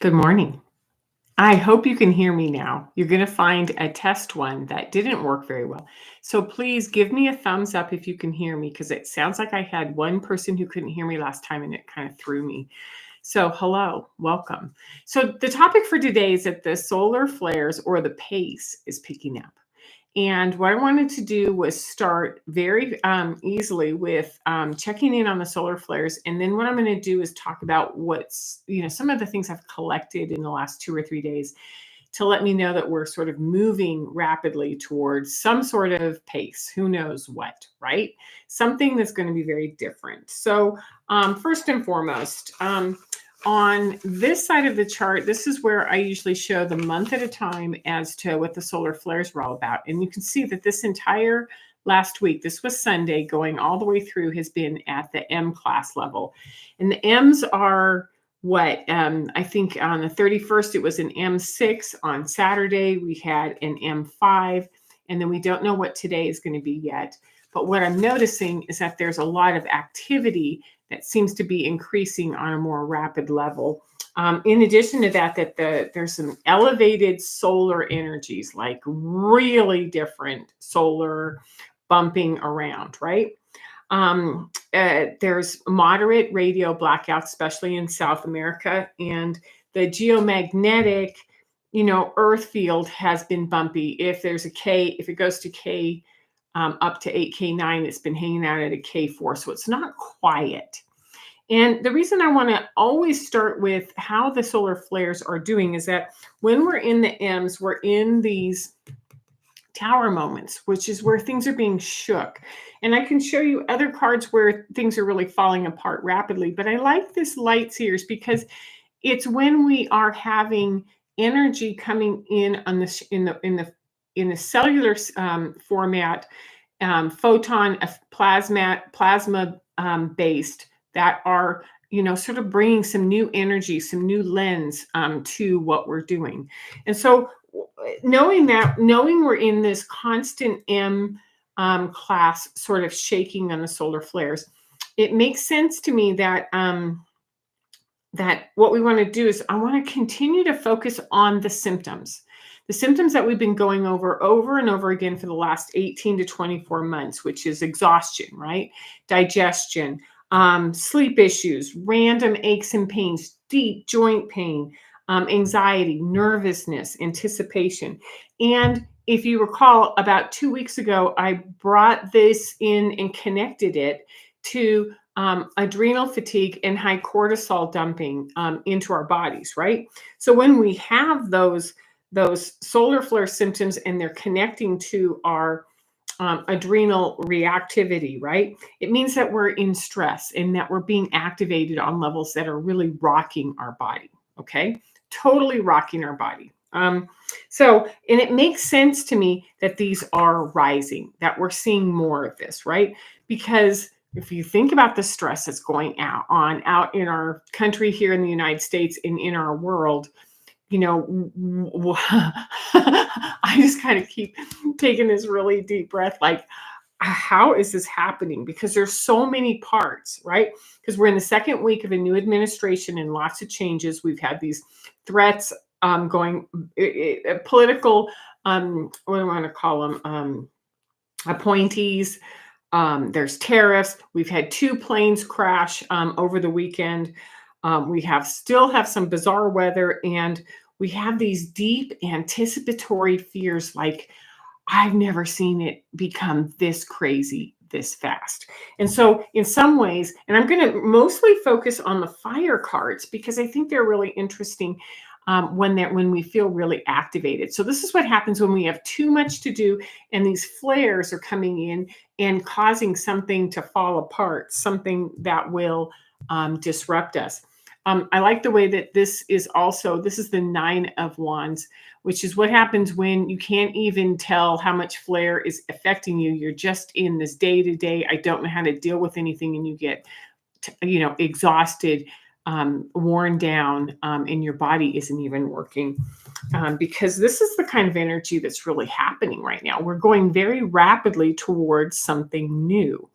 Good morning. I hope you can hear me now. You're going to find a test one that didn't work very well. So please give me a thumbs up if you can hear me because it sounds like I had one person who couldn't hear me last time and it kind of threw me. So, hello, welcome. So, the topic for today is that the solar flares or the pace is picking up. And what I wanted to do was start very easily with checking in on the solar flares. And then what I'm going to do is talk about some of the things I've collected in the last 2 or 3 days to let me know that we're sort of moving rapidly towards some sort of pace. Who knows what, right? Something that's going to be very different. So, first and foremost, on this side of the chart, this is where I usually show the month at a time as to what the solar flares were all about. And you can see that this entire last week, this was Sunday, going all the way through, has been at the M class level. And the M's are what? I think on the 31st, it was an M6. On Saturday, we had an M5. And then we don't know what today is going to be yet. But what I'm noticing is that there's a lot of activity that seems to be increasing on a more rapid level. In addition to that, there's some elevated solar energies, like really different solar bumping around, right? There's moderate radio blackouts, especially in South America, and the geomagnetic, Earth field has been bumpy. If it goes to K up to 8K9, it's been hanging out at a K4, so it's not quiet. And the reason I want to always start with how the solar flares are doing is that when we're in the M's, we're in these tower moments, which is where things are being shook. And I can show you other cards where things are really falling apart rapidly, but I like this light series because it's when we are having energy coming in on this in the cellular format, photon plasma based, that are sort of bringing some new energy, some new lens to what we're doing. And so knowing we're in this constant M class sort of shaking on the solar flares, it makes sense to me that that what we want to do is I want to continue to focus on the symptoms that we've been going over and over again for the last 18 to 24 months, which is exhaustion, right? Digestion, sleep issues, random aches and pains, deep joint pain, anxiety, nervousness, anticipation. And if you recall, about 2 weeks ago, I brought this in and connected it to adrenal fatigue and high cortisol dumping into our bodies, right? So when we have those solar flare symptoms and they're connecting to our adrenal reactivity, right? It means that we're in stress and that we're being activated on levels that are really rocking our body, okay? Totally rocking our body. And it makes sense to me that these are rising, that we're seeing more of this, right? Because if you think about the stress that's going out in our country here in the United States and in our world, I just kind of keep taking this really deep breath, like, how is this happening? Because there's so many parts, right? Because we're in the second week of a new administration and lots of changes. We've had these threats going, political, what do I want to call them? Appointees. There's tariffs. We've had 2 planes crash over the weekend. We still have some bizarre weather, and we have these deep anticipatory fears, like I've never seen it become this crazy this fast. And so in some ways, and I'm going to mostly focus on the fire cards because I think they're really interesting when we feel really activated. So this is what happens when we have too much to do and these flares are coming in and causing something to fall apart, something that will disrupt us. I like the way that this is the 9 of Wands, which is what happens when you can't even tell how much flare is affecting you. You're just in this day to day. I don't know how to deal with anything, and you get, exhausted, worn down, and your body isn't even working. Because this is the kind of energy that's really happening right now. We're going very rapidly towards something new.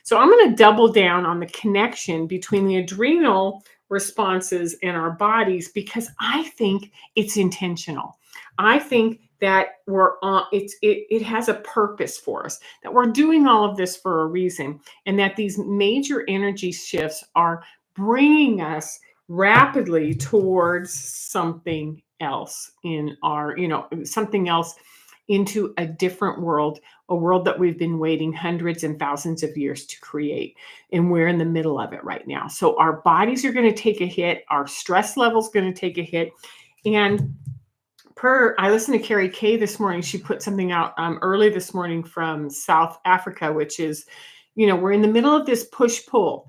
So I'm going to double down on the connection between the adrenal responses in our bodies, because I think it's intentional. I think that we're on it has a purpose for us, that we're doing all of this for a reason, and that these major energy shifts are bringing us rapidly towards something else in our, something else, into a different world, a world that we've been waiting hundreds and thousands of years to create. And we're in the middle of it right now. So our bodies are going to take a hit, our stress level's going to take a hit. And I listened to Carrie Kay this morning. She put something out early this morning from South Africa, which is, we're in the middle of this push pull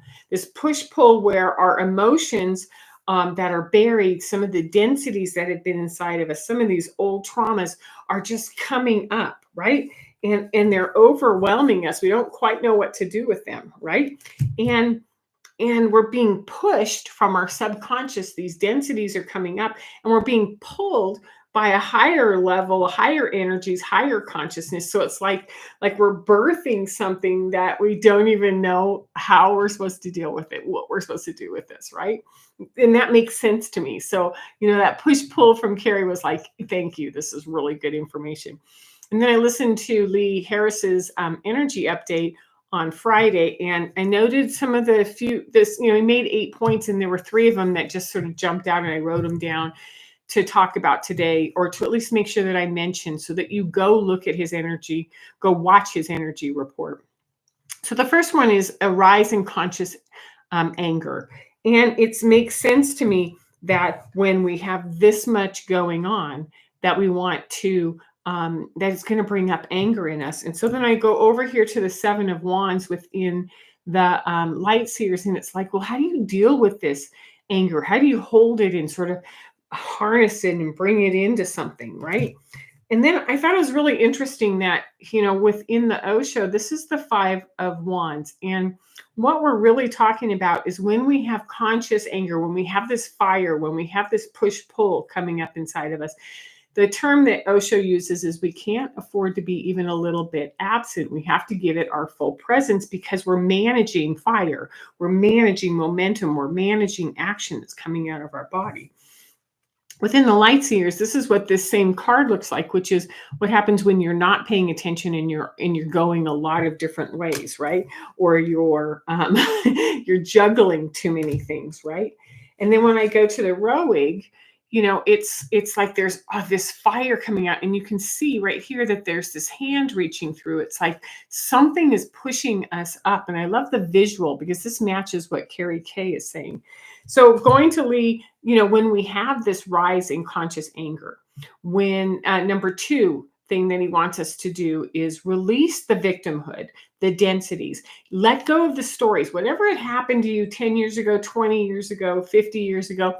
where our emotions that are buried, some of the densities that have been inside of us, some of these old traumas are just coming up, right? And they're overwhelming us. We don't quite know what to do with them, right? And we're being pushed from our subconscious. These densities are coming up, and we're being pulled by a higher level, higher energies, higher consciousness. So it's like we're birthing something that we don't even know how we're supposed to deal with it, what we're supposed to do with this, right? And that makes sense to me. So, that push pull from Carrie was like, thank you. This is really good information. And then I listened to Lee Harris's energy update on Friday, and I noted some of he made 8 points, and there were 3 of them that just sort of jumped out, and I wrote them down to talk about today, or to at least make sure that I mention, so that you go look at his energy, go watch his energy report. So the first one is a rise in conscious anger. And it makes sense to me that when we have this much going on, that we want to, that it's going to bring up anger in us. And so then I go over here to the 7 of Wands within the light seers, and it's like, well, how do you deal with this anger? How do you hold it and sort of harness it and bring it into something, right? And then I thought it was really interesting that, within the Osho, this is the 5 of Wands. And what we're really talking about is when we have conscious anger, when we have this fire, when we have this push-pull coming up inside of us, the term that Osho uses is we can't afford to be even a little bit absent. We have to give it our full presence, because we're managing fire, we're managing momentum, we're managing action that's coming out of our body. Within the light seers, this is what this same card looks like, which is what happens when you're not paying attention and you're going a lot of different ways, right? Or you're you're juggling too many things, right? And then when I go to the Roig, it's like there's this fire coming out, and you can see right here that there's this hand reaching through. It's like something is pushing us up, and I love the visual, because this matches what Carrie Kay is saying. So going to Lee, when we have this rise in conscious anger, when number 2 thing that he wants us to do is release the victimhood, the densities, let go of the stories, whatever had happened to you 10 years ago, 20 years ago, 50 years ago.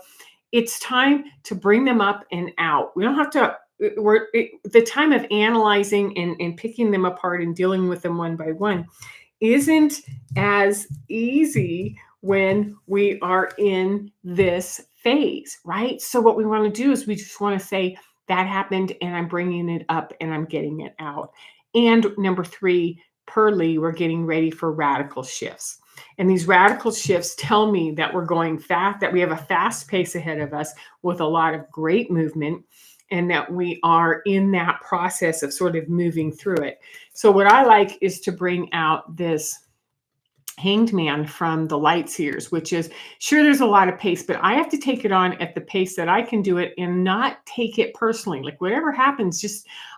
It's time to bring them up and out. We don't have to, the time of analyzing and picking them apart and dealing with them one by one isn't as easy when we are in this phase, right? So what we want to do is we just want to say, that happened, and I'm bringing it up, and I'm getting it out. And number 3, per Lee, we're getting ready for radical shifts. And these radical shifts tell me that we're going fast, that we have a fast pace ahead of us with a lot of great movement, and that we are in that process of sort of moving through it. So what I like is to bring out this Hanged Man from the light seers, which is, sure, there's a lot of pace, but I have to take it on at the pace that I can do it and not take it personally. Like whatever happens,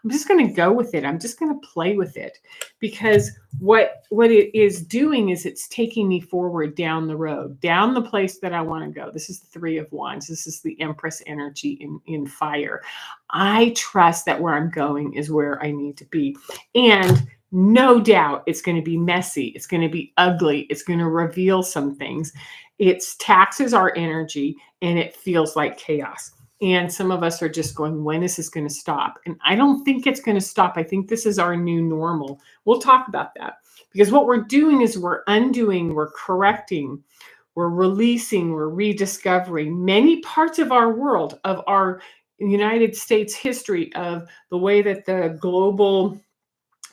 I'm just going to go with it. I'm just going to play with it, because what it is doing is it's taking me forward down the road, down the place that I want to go. This is the 3 of Wands. This is the Empress energy in fire. I trust that where I'm going is where I need to be. And no doubt it's going to be messy. It's going to be ugly. It's going to reveal some things. It taxes our energy, and it feels like chaos. And some of us are just going, when is this going to stop? And I don't think it's going to stop. I think this is our new normal. We'll talk about that, because what we're doing is we're undoing, we're correcting, we're releasing, we're rediscovering many parts of our world, of our United States history, of the way that the global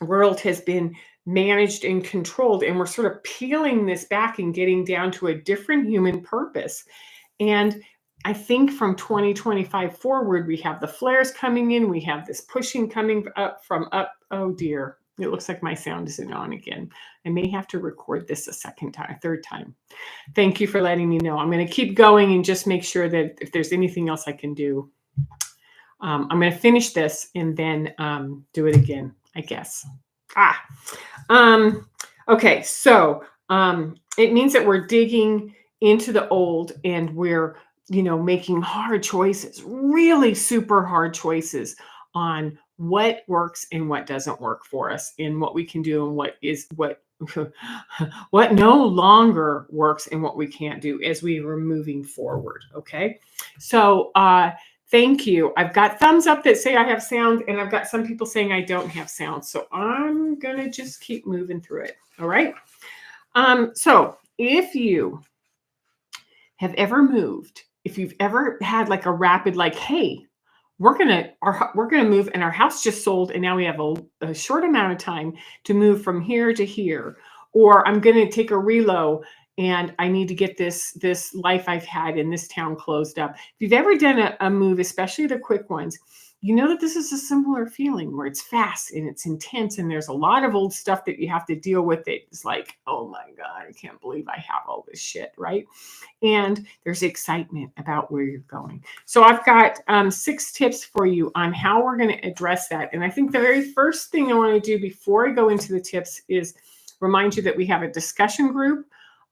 world has been managed and controlled, and we're sort of peeling this back and getting down to a different human purpose And I think from 2025 forward, we have the flares coming in. We have this pushing coming up from up. Oh dear. It looks like my sound isn't on again. I may have to record this a second time, third time. Thank you for letting me know. I'm going to keep going and just make sure that if there's anything else I can do, I'm going to finish this and then do it again, I guess. Okay. So it means that we're digging into the old and we're, making hard choices, really super hard choices on what works and what doesn't work for us and what we can do and what no longer works and what we can't do as we are moving forward. Okay. So, thank you. I've got thumbs up that say I have sound, and I've got some people saying I don't have sound. So I'm going to just keep moving through it. All right. So if you have ever moved, if you've ever had like a rapid, like, hey, we're gonna move, and our house just sold, and now we have a short amount of time to move from here to here, or I'm gonna take a relo and I need to get this life I've had in this town closed up. If you've ever done a move, especially the quick ones, you know that this is a similar feeling where it's fast and it's intense, and there's a lot of old stuff that you have to deal with. It's like, oh my God, I can't believe I have all this shit, right? And there's excitement about where you're going. So I've got 6 tips for you on how we're going to address that. And I think the very first thing I want to do before I go into the tips is remind you that we have a discussion group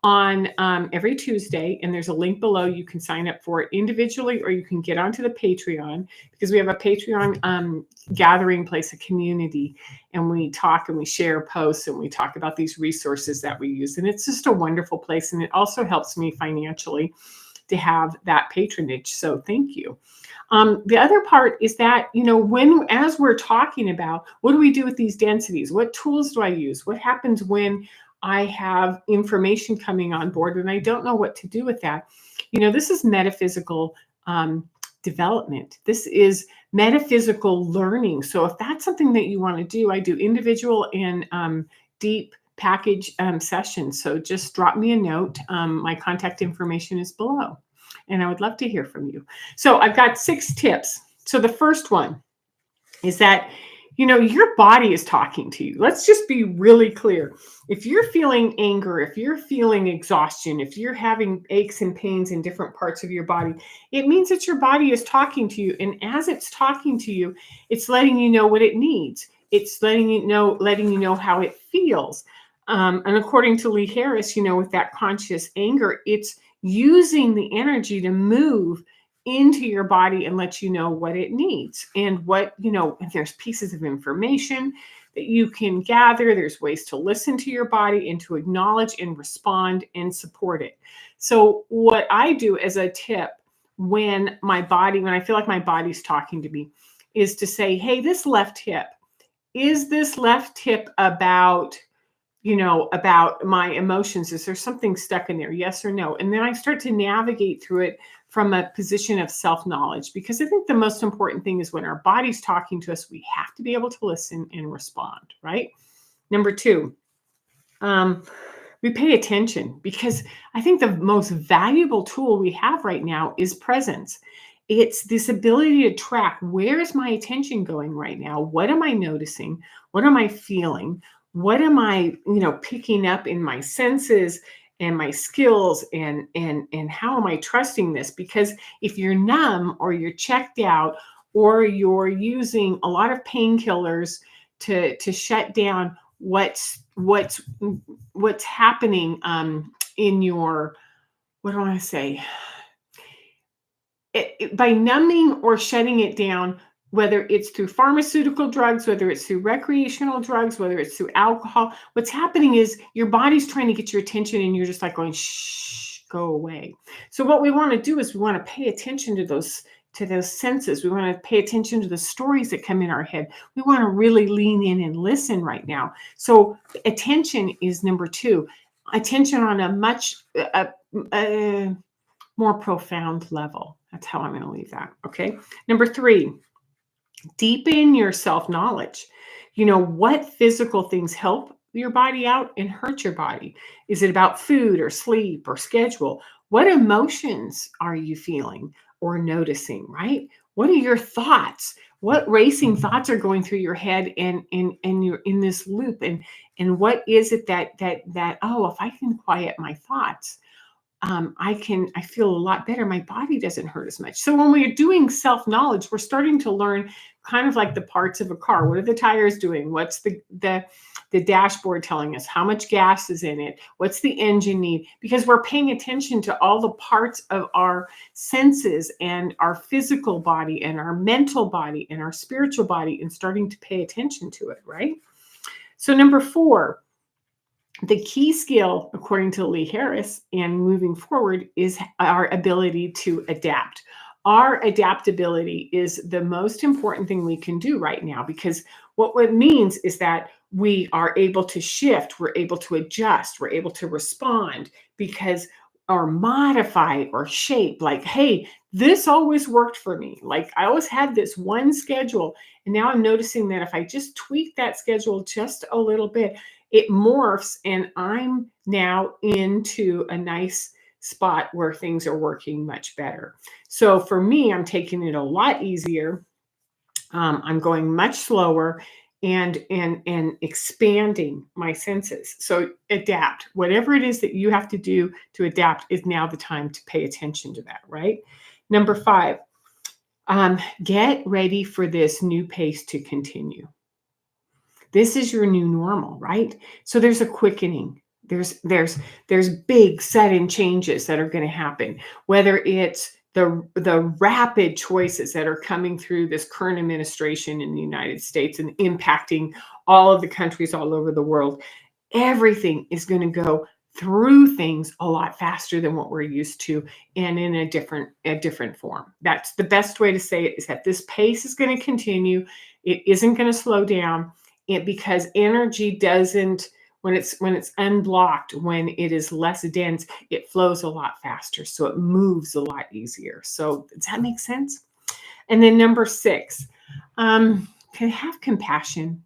on every Tuesday, and there's a link below. You can sign up for it individually, or you can get onto the Patreon, because we have a Patreon gathering place, a community, and we talk and we share posts and we talk about these resources that we use. And it's just a wonderful place. And it also helps me financially to have that patronage. So thank you. The other part is that, as we're talking about what do we do with these densities, what tools do I use, what happens when I have information coming on board and I don't know what to do with that. This is metaphysical development. This is metaphysical learning. So if that's something that you want to do, I do individual and deep package sessions. So just drop me a note. My contact information is below, and I would love to hear from you. So I've got 6 tips. So the first one is that your body is talking to you. Let's just be really clear. If you're feeling anger, if you're feeling exhaustion, if you're having aches and pains in different parts of your body, it means that your body is talking to you. And as it's talking to you, it's letting you know what it needs. It's letting you know how it feels. And according to Lee Harris, with that conscious anger, it's using the energy to move into your body and let you know what it needs, and what, if there's pieces of information that you can gather, there's ways to listen to your body and to acknowledge and respond and support it. So what I do as a tip when I feel like my body's talking to me, is to say, hey, is this left hip about my emotions? Is there something stuck in there? Yes or no? And then I start to navigate through it from a position of self-knowledge, because I think the most important thing is when our body's talking to us, we have to be able to listen and respond, right? Number 2, we pay attention, because I think the most valuable tool we have right now is presence. It's this ability to track, where is my attention going right now? What am I noticing? What am I feeling? What am I, picking up in my senses and my skills, and how am I trusting this? Because if you're numb, or you're checked out, or you're using a lot of painkillers to shut down what's happening in your, what do I want to say? By numbing or shutting it down, whether it's through pharmaceutical drugs, whether it's through recreational drugs, whether it's through alcohol, what's happening is your body's trying to get your attention, and you're just like going, shh, go away. So what we want to do is we want to pay attention to those senses. We want to pay attention to the stories that come in our head. We want to really lean in and listen right now. So attention is number 2. Attention on a much more profound level. That's how I'm going to leave that. Okay. Number 3, deepen your self-knowledge. What physical things help your body out and hurt your body? Is it about food or sleep or schedule? What emotions are you feeling or noticing, right? What are your thoughts? What racing thoughts are going through your head, and you're in this loop, and what is it that oh, if I can quiet my thoughts, I feel a lot better. My body doesn't hurt as much. So when we're doing self-knowledge, we're starting to learn kind of like the parts of a car. What are the tires doing? What's the dashboard telling us? How much gas is in it? What's the engine need? Because we're paying attention to all the parts of our senses and our physical body and our mental body and our spiritual body, and starting to pay attention to it, right? So number 4, the key skill, according to Lee Harris, and moving forward, is our ability to adapt. Our adaptability is the most important thing we can do right now, because what it means is that we are able to shift, we're able to adjust, we're able to respond, because or modify or shape, like, hey, this always worked for me. Like, I always had this one schedule, and now I'm noticing that if I just tweak that schedule just a little bit, it morphs, and I'm now into a nice spot where things are working much better. So for me, I'm taking it a lot easier. I'm going much slower, and expanding my senses. So adapt. Whatever it is that you have to do to adapt is now the time to pay attention to that, right? Number 5, get ready for this new pace to continue. This is your new normal, right? So there's a quickening. There's big sudden changes that are going to happen, whether it's the rapid choices that are coming through this current administration in the United States and impacting all of the countries all over the world. Everything is going to go through things a lot faster than what we're used to, and in a different form. That's the best way to say it, is that this pace is going to continue. It isn't going to slow down. Because energy doesn't, when it's unblocked, when it is less dense, it flows a lot faster, so it moves a lot easier. So does that make sense? And then number 6, can have compassion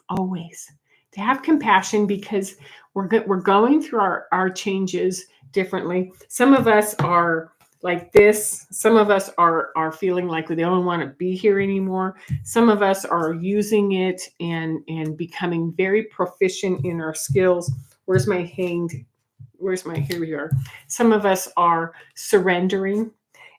always. To have compassion, because we're going through our changes differently. Some of us are like this. Some of us are feeling like we don't want to be here anymore. Some of us are using it and becoming very proficient in our skills. Where's my here we are. Some of us are surrendering.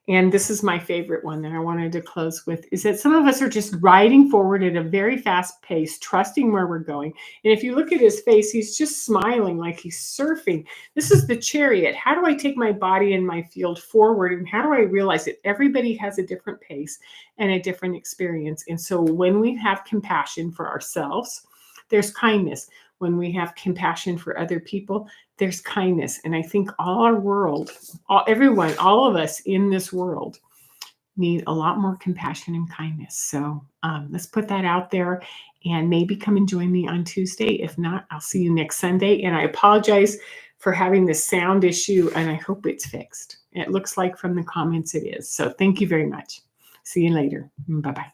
And this is my favorite one that I wanted to close with, is that some of us are just riding forward at a very fast pace, trusting where we're going. And if you look at his face, he's just smiling like he's surfing. This is the chariot. How do I take my body and my field forward? And how do I realize that everybody has a different pace and a different experience? And so when we have compassion for ourselves, there's kindness. When we have compassion for other people, there's kindness. And I think all of us in this world need a lot more compassion and kindness. So let's put that out there, and maybe come and join me on Tuesday. If not, I'll see you next Sunday. And I apologize for having this sound issue, and I hope it's fixed. It looks like from the comments it is. So thank you very much. See you later. Bye-bye.